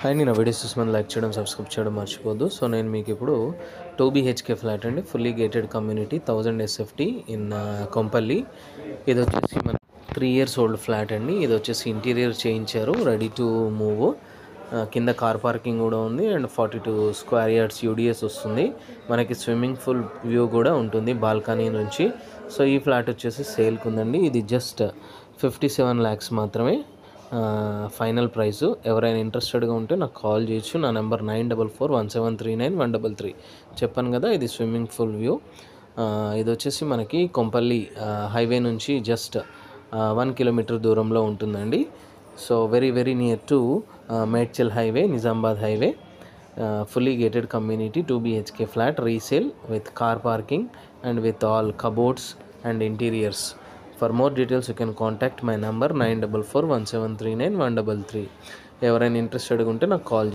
Hi, నేను videos చూసి like చేయడం, సబ్స్క్రైబ్ చేయడం మర్చిపోద్దు. సో నేను మీకు ఇప్పుడు 2 BHK ఫ్లాట్ అండి, fully gated community 1000 SFT in Kompally. ఇది వచ్చేసి మన 3 years ఓల్డ్ ఫ్లాట్ అండి. ఇది వచ్చేసి ఇంటీరియర్ చేయించారు, రెడీ టు మూవ్. కింద కార్ పార్కింగ్ కూడా ఉంది అండ్ 42 square yards UDS వస్తుంది. మనకి స్విమ్మింగ్ పూల్ వ్యూ కూడా ఉంటుంది బాల్కనీ నుంచి. సో ఈ ఫ్లాట్ వచ్చేసి సేల్కి ఉందండి. ఇది జస్ట్ 57 lakhs మాత్రమే ఫైనల్ ప్రైస్. ఎవరైనా ఇంట్రెస్టెడ్గా ఉంటే నాకు కాల్ చేయొచ్చు. నా నెంబర్ 9441739133. చెప్పాను కదా, ఇది స్విమ్మింగ్ పూల్ వ్యూ. ఇది వచ్చేసి మనకి కొంపల్లి హైవే నుంచి జస్ట్ 1 kilometer దూరంలో ఉంటుందండి. So very very near to Medchal highway, Nizamabad highway. Fully gated community 2 BHK flat resale with car parking and with all cupboards and interiors. For more details you can contact my number 9441739133. ఎవరైనా ఇంట్రెస్టెడ్గా ఉంటే నాకు call